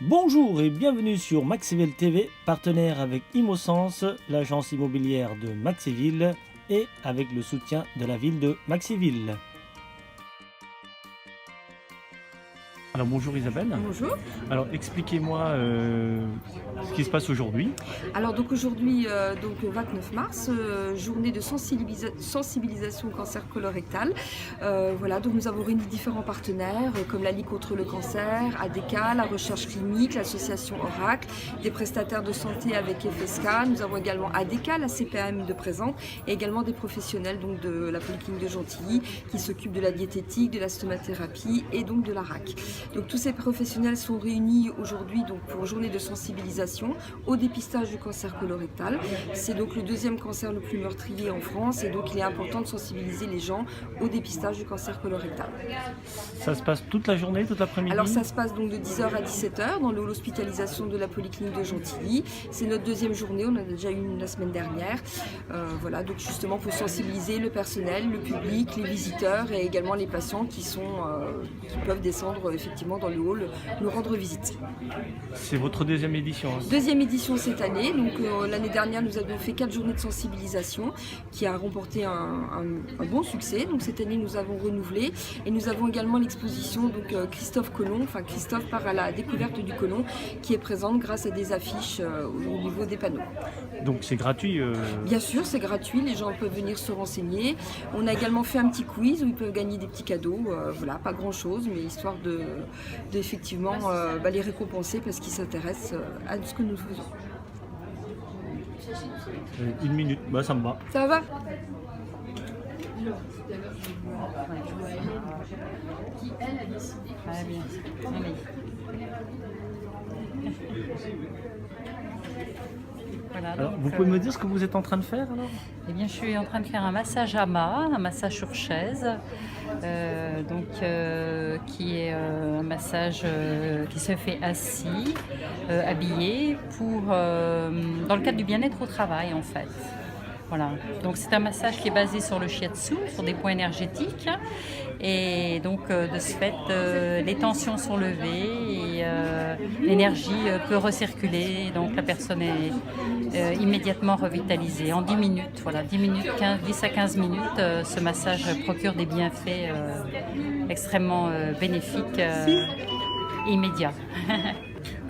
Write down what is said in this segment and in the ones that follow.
Bonjour et bienvenue sur Maxéville TV, partenaire avec Imosens, l'agence immobilière de Maxéville et avec le soutien de la ville de Maxéville. Alors bonjour Isabelle. Bonjour. Alors expliquez-moi ce qui se passe aujourd'hui. Alors donc aujourd'hui, 29 mars, journée de sensibilisation au cancer colorectal. Voilà, donc nous avons réuni différents partenaires comme la Ligue contre le cancer, ADK, la recherche clinique, l'association Oracle, des prestataires de santé avec FSK. Nous avons également ADK, la CPAM de présente et également des professionnels donc de la Polyclinique de Gentilly qui s'occupent de la diététique, de la stomathérapie et donc de la RAC. Donc tous ces professionnels sont réunis aujourd'hui donc pour une journée de sensibilisation au dépistage du cancer colorectal. C'est donc le deuxième cancer le plus meurtrier en France et donc il est important de sensibiliser les gens au dépistage du cancer colorectal. Ça se passe toute la journée, toute l'après-midi? Alors ça se passe donc de 10h à 17h dans le hall hospitalisation de la Polyclinique de Gentilly. C'est notre deuxième journée, on en a déjà eu une la semaine dernière. Voilà, donc justement pour sensibiliser le personnel, le public, les visiteurs et également les patients qui peuvent descendre effectivement dans le hall, nous rendre visite. C'est votre deuxième édition, hein? Deuxième édition cette année, donc l'année dernière nous avions fait 4 journées de sensibilisation qui a remporté un bon succès. Donc cette année nous avons renouvelé et nous avons également l'exposition Christophe Colomb, enfin Christophe part à la découverte du côlon qui est présente grâce à des affiches au niveau des panneaux. Donc c'est gratuit Bien sûr, c'est gratuit, les gens peuvent venir se renseigner. On a également fait un petit quiz où ils peuvent gagner des petits cadeaux, voilà, pas grand chose, mais histoire d'effectivement les récompenser parce qu'ils s'intéressent à ce que nous faisons. Une minute, ça me va. Ça va? Qui elle a décidé que Ah bien. Allez. Voilà, Alors, donc, vous pouvez me dire ce que vous êtes en train de faire alors? eh bien, je suis en train de faire un massage AMA, un massage sur chaise, qui est un massage qui se fait assis, habillé, dans le cadre du bien-être au travail en fait. Voilà. Donc c'est un massage qui est basé sur le shiatsu, sur des points énergétiques. Et donc de ce fait, les tensions sont levées et l'énergie peut recirculer. Donc la personne est immédiatement revitalisée en 10 minutes. Voilà, 10 à 15 minutes, ce massage procure des bienfaits extrêmement bénéfiques et immédiats.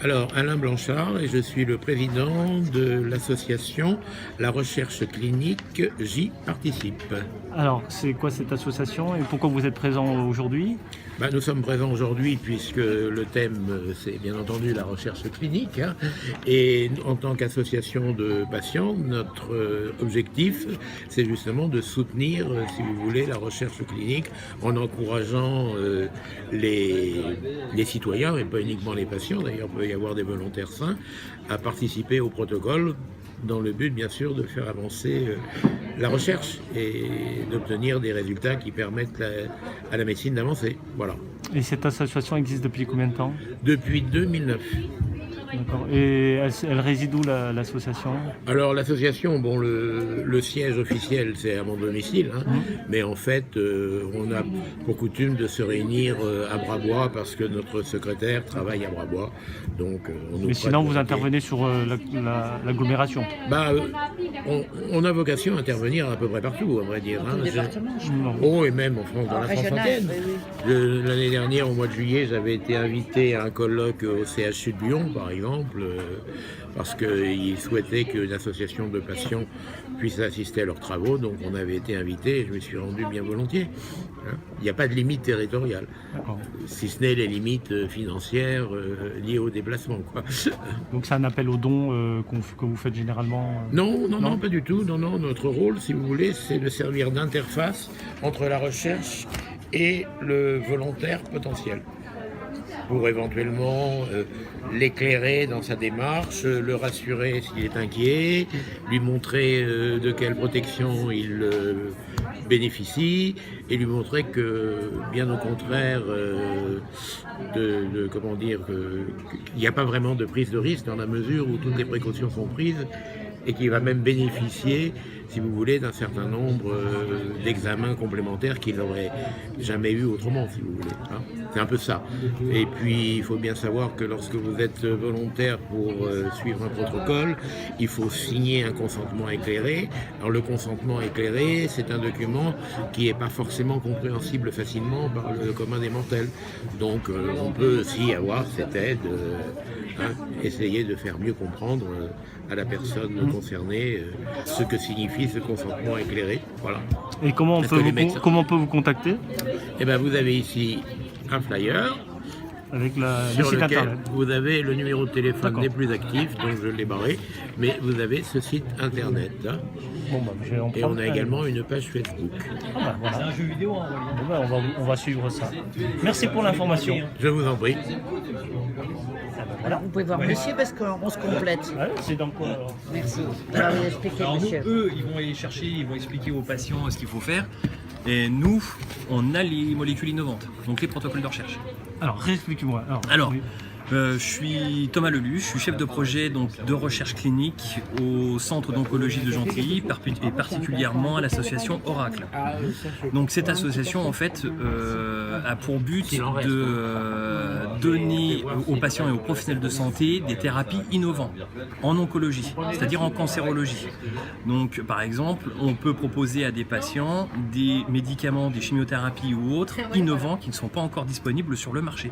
Alors, Alain Blanchard, et je suis le président de l'association La Recherche Clinique, j'y participe. Alors, c'est quoi cette association et pourquoi vous êtes présent aujourd'hui? Nous sommes présents aujourd'hui puisque le thème, c'est bien entendu la recherche clinique. Et en tant qu'association de patients, notre objectif, c'est justement de soutenir, si vous voulez, la recherche clinique en encourageant les citoyens, et pas uniquement les patients, d'ailleurs il peut y avoir des volontaires sains, à participer au protocole dans le but, bien sûr, de faire avancer la recherche et d'obtenir des résultats qui permettent à la médecine d'avancer. Voilà. Et cette association existe depuis combien de temps? Depuis 2009. D'accord. Et elle réside où l'association? Alors l'association, le siège officiel c'est à mon domicile, mais en fait on a pour coutume de se réunir à Brabois parce que notre secrétaire travaille à Brabois. Donc, mais sinon vous intervenez sur l'agglomération? On a vocation à intervenir à peu près partout, à vrai dire. Et même en France, dans la France entière. L'année dernière, au mois de juillet, j'avais été invité à un colloque au CHU de Lyon, par exemple, parce qu'ils souhaitaient qu'une association de patients puisse assister à leurs travaux. Donc on avait été invité et je me suis rendu bien volontiers. Il n'y a pas de limite territoriale, si ce n'est les limites financières liées au déplacement, quoi. Donc c'est un appel aux dons que vous faites généralement? Non, pas du tout. Non, notre rôle, si vous voulez, c'est de servir d'interface entre la recherche et le volontaire potentiel, pour éventuellement l'éclairer dans sa démarche, le rassurer s'il est inquiet, lui montrer de quelle protection il bénéficie et lui montrer que, bien au contraire, qu'il n'y a pas vraiment de prise de risque dans la mesure où toutes les précautions sont prises et qu'il va même bénéficier si vous voulez, d'un certain nombre d'examens complémentaires qu'ils n'auraient jamais eu autrement, si vous voulez. Hein. C'est un peu ça. Et puis, il faut bien savoir que lorsque vous êtes volontaire pour suivre un protocole, il faut signer un consentement éclairé. Alors, le consentement éclairé, c'est un document qui n'est pas forcément compréhensible facilement par le commun des mortels. Donc, on peut aussi avoir cette aide, essayer de faire mieux comprendre à la personne concernée ce que signifie ce consentement éclairé. Voilà. Et comment on peut vous contacter? Eh bien, vous avez ici un flyer avec le sur site lequel internet. vous avez le numéro de téléphone n'est plus actif, donc je l'ai barré, mais vous avez ce site internet là. Bon, bah, je vais en Et prendre on a également une page Facebook. Ah, bah, voilà. C'est un jeu vidéo. Bon, bah, on va suivre ça. Merci pour l'information. Je vous en prie. Alors, vous pouvez voir monsieur parce qu'on se complète. Ouais, c'est dans quoi alors? Merci. Alors, vous expliquez, Alors nous, monsieur. eux, ils vont aller chercher, ils vont expliquer aux patients ce qu'il faut faire. Et nous, on a les molécules innovantes, donc les protocoles de recherche. Alors, réexplique-moi. Alors, oui. je suis Thomas Leluche, je suis chef de projet donc, de recherche clinique au Centre d'oncologie de Gentilly et particulièrement à l'association Oracle. Donc cette association en fait a pour but de donner aux patients et aux professionnels de santé des thérapies innovantes en oncologie, c'est-à-dire en cancérologie. Donc par exemple, on peut proposer à des patients des médicaments, des chimiothérapies ou autres innovants qui ne sont pas encore disponibles sur le marché.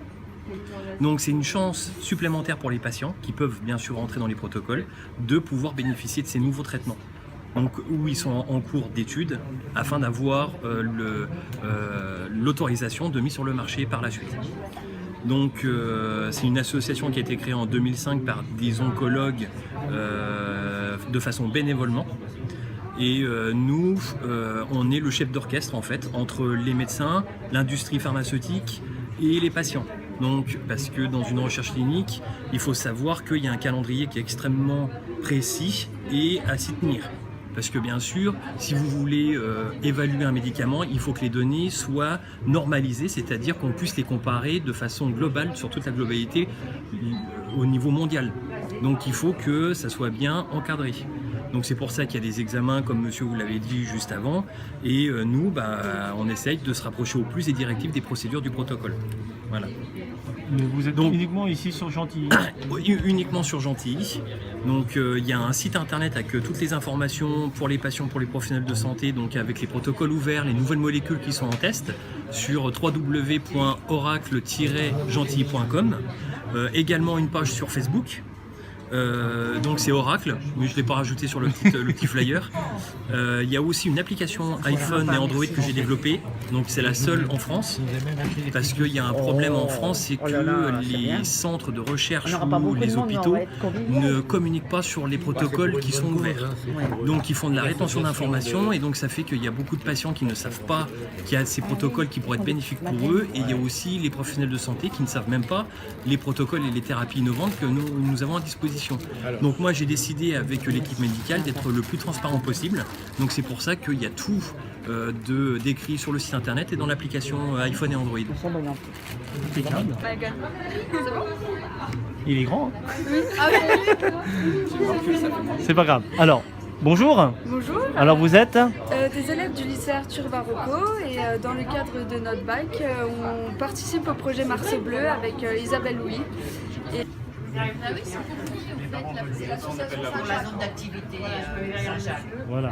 Donc c'est une chance supplémentaire pour les patients qui peuvent bien sûr entrer dans les protocoles de pouvoir bénéficier de ces nouveaux traitements. Donc où ils sont en cours d'études afin d'avoir l'autorisation de mise sur le marché par la suite. Donc c'est une association qui a été créée en 2005 par des oncologues de façon bénévolement. Et nous, on est le chef d'orchestre en fait entre les médecins, l'industrie pharmaceutique et les patients. Donc, parce que dans une recherche clinique, il faut savoir qu'il y a un calendrier qui est extrêmement précis et à s'y tenir. Parce que bien sûr, si vous voulez évaluer un médicament, il faut que les données soient normalisées, c'est-à-dire qu'on puisse les comparer de façon globale, sur toute la globalité, au niveau mondial. Donc il faut que ça soit bien encadré. Donc c'est pour ça qu'il y a des examens, comme monsieur vous l'avez dit juste avant, et nous, on essaye de se rapprocher au plus des directives, des procédures du protocole. Voilà. Mais vous êtes donc uniquement ici sur Gentilly? Uniquement sur Gentilly. Donc il y a un site internet avec toutes les informations pour les patients, pour les professionnels de santé, donc avec les protocoles ouverts, les nouvelles molécules qui sont en test, sur www.oracle-gentilly.com. Également une page sur Facebook. Donc c'est Oracle, mais je ne l'ai pas rajouté sur le petit flyer. Il y a aussi une application iPhone et Android que j'ai développée, donc c'est la seule en France, parce qu'il y a un problème en France, c'est que les centres de recherche ou les hôpitaux ne communiquent pas sur les protocoles qui sont ouverts. Donc ils font de la rétention d'informations et donc ça fait qu'il y a beaucoup de patients qui ne savent pas qu'il y a ces protocoles qui pourraient être bénéfiques pour eux, et il y a aussi les professionnels de santé qui ne savent même pas les protocoles et les thérapies innovantes que nous avons à disposition. Donc moi j'ai décidé avec l'équipe médicale d'être le plus transparent possible, donc c'est pour ça qu'il y a tout d'écrit sur le site internet et dans l'application iPhone et Android. Il est grand, hein? C'est pas grave. Alors, bonjour. Bonjour. Alors vous êtes Des élèves du lycée Arthur Barocco et dans le cadre de notre bac, on participe au projet Mars Bleu avec Isabelle Louis. Ah oui, c'est pour la zone d'activité. Voilà.